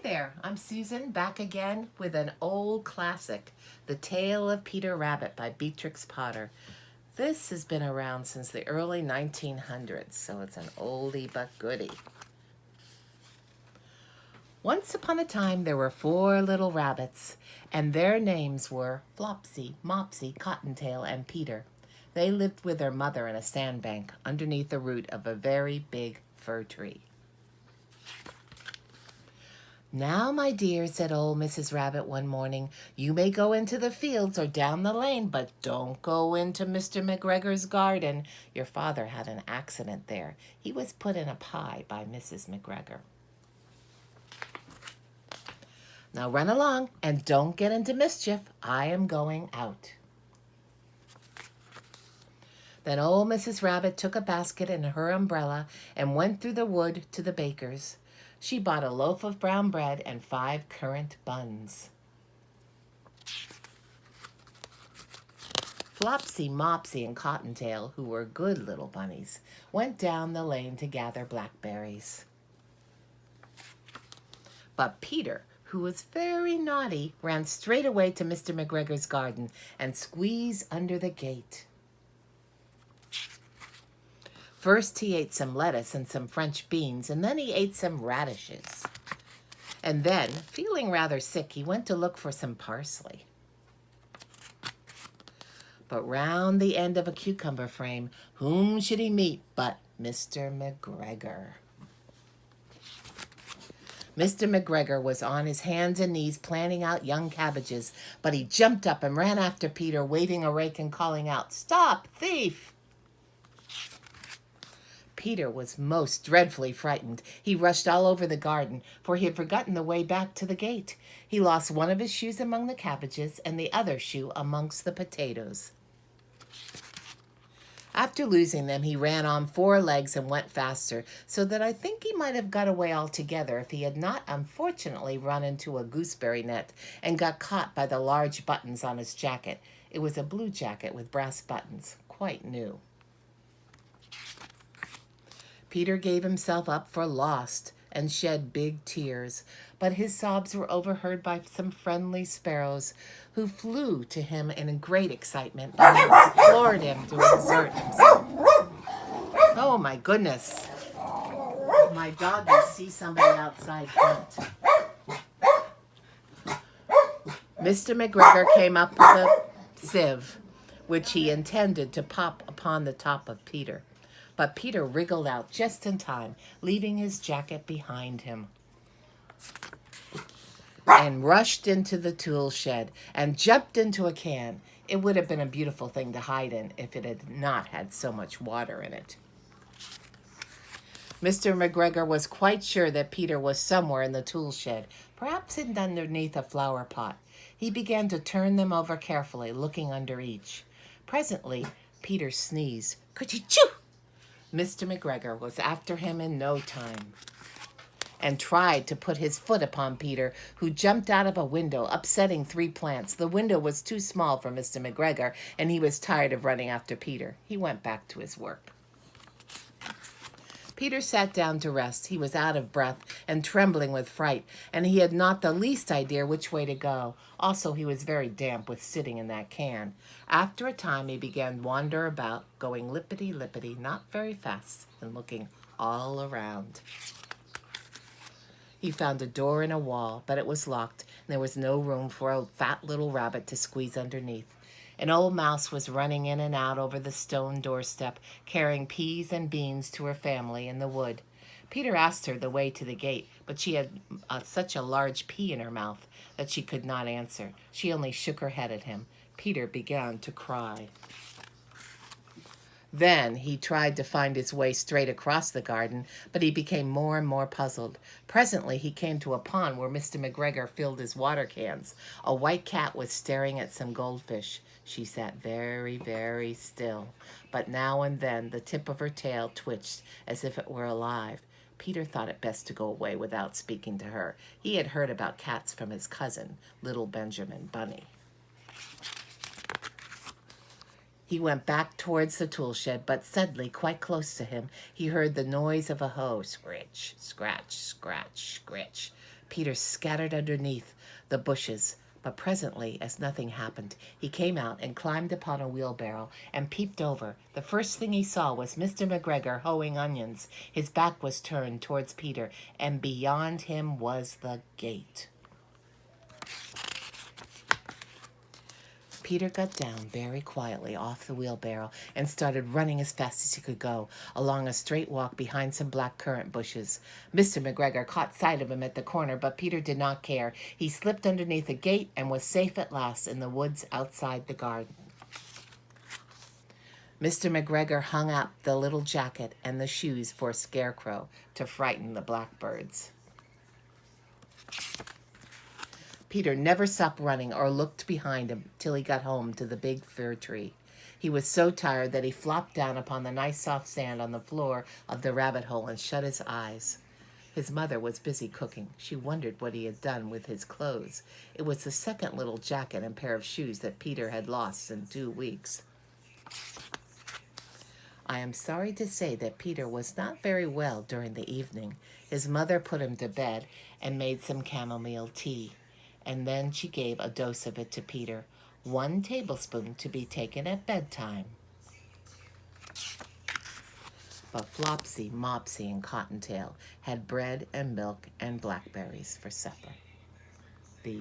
there, I'm Susan, back again with an old classic, The Tale of Peter Rabbit by Beatrix Potter. This has been around since the early 1900s, so it's an oldie but goodie. Once upon a time, there were 4 little rabbits, and their names were Flopsy, Mopsy, Cottontail, and Peter. They lived with their mother in a sandbank underneath the root of a very big fir tree. "Now, my dear," said old Mrs. Rabbit one morning, "you may go into the fields or down the lane, but don't go into Mr. McGregor's garden. Your father had an accident there. He was put in a pie by Mrs. McGregor. Now run along and don't get into mischief. I am going out." Then old Mrs. Rabbit took a basket and her umbrella and went through the wood to the baker's. She bought a loaf of brown bread and 5 currant buns. Flopsy, Mopsy, and Cottontail, who were good little bunnies, went down the lane to gather blackberries. But Peter, who was very naughty, ran straight away to Mr. McGregor's garden and squeezed under the gate. First, he ate some lettuce and some French beans, and then he ate some radishes. And then, feeling rather sick, he went to look for some parsley. But round the end of a cucumber frame, whom should he meet but Mr. McGregor? Mr. McGregor was on his hands and knees planting out young cabbages, but he jumped up and ran after Peter, waving a rake and calling out, "Stop, thief!" Peter was most dreadfully frightened. He rushed all over the garden, for he had forgotten the way back to the gate. He lost one of his shoes among the cabbages and the other shoe amongst the potatoes. After losing them, he ran on 4 legs and went faster, so that I think he might have got away altogether if he had not unfortunately run into a gooseberry net and got caught by the large buttons on his jacket. It was a blue jacket with brass buttons, quite new. Peter gave himself up for lost and shed big tears, but his sobs were overheard by some friendly sparrows who flew to him in great excitement and implored him to exert himself. Oh my goodness. My dog will see somebody outside front. Mr. McGregor came up with a sieve, which he intended to pop upon the top of Peter. But Peter wriggled out just in time, leaving his jacket behind him, and rushed into the tool shed and jumped into a can. It would have been a beautiful thing to hide in if it had not had so much water in it. Mr. McGregor was quite sure that Peter was somewhere in the tool shed, perhaps hidden underneath a flower pot. He began to turn them over carefully, looking under each. Presently, Peter sneezed. "Kerchoo!" Mr. McGregor was after him in no time and tried to put his foot upon Peter, who jumped out of a window, upsetting 3 plants. The window was too small for Mr. McGregor, and he was tired of running after Peter. He went back to his work. Peter sat down to rest. He was out of breath and trembling with fright, and he had not the least idea which way to go. Also, he was very damp with sitting in that can. After a time, he began to wander about, going lippity-lippity, not very fast, and looking all around. He found a door in a wall, but it was locked, and there was no room for a fat little rabbit to squeeze underneath. An old mouse was running in and out over the stone doorstep, carrying peas and beans to her family in the wood. Peter asked her the way to the gate, but she had such a large pea in her mouth that she could not answer. She only shook her head at him. Peter began to cry. Then he tried to find his way straight across the garden, but he became more and more puzzled. Presently he came to a pond where Mr. McGregor filled his water cans. A white cat was staring at some goldfish. She sat very, very still, but now and then the tip of her tail twitched as if it were alive. Peter thought it best to go away without speaking to her. He had heard about cats from his cousin, little Benjamin Bunny. He went back towards the tool shed, but suddenly, quite close to him, he heard the noise of a hoe. Scritch, scratch, scratch, scritch. Peter scattered underneath the bushes, but presently, as nothing happened, he came out and climbed upon a wheelbarrow and peeped over. The first thing he saw was Mr. McGregor hoeing onions. His back was turned towards Peter, and beyond him was the gate. Peter got down very quietly off the wheelbarrow and started running as fast as he could go along a straight walk behind some black currant bushes. Mr. McGregor caught sight of him at the corner, but Peter did not care. He slipped underneath a gate and was safe at last in the woods outside the garden. Mr. McGregor hung up the little jacket and the shoes for Scarecrow to frighten the blackbirds. Peter never stopped running or looked behind him till he got home to the big fir tree. He was so tired that he flopped down upon the nice soft sand on the floor of the rabbit hole and shut his eyes. His mother was busy cooking. She wondered what he had done with his clothes. It was the second little jacket and pair of shoes that Peter had lost in 2 weeks. I am sorry to say that Peter was not very well during the evening. His mother put him to bed and made some chamomile tea, and then she gave a dose of it to Peter, 1 tablespoon to be taken at bedtime. But Flopsy, Mopsy, and Cottontail had bread and milk and blackberries for supper. The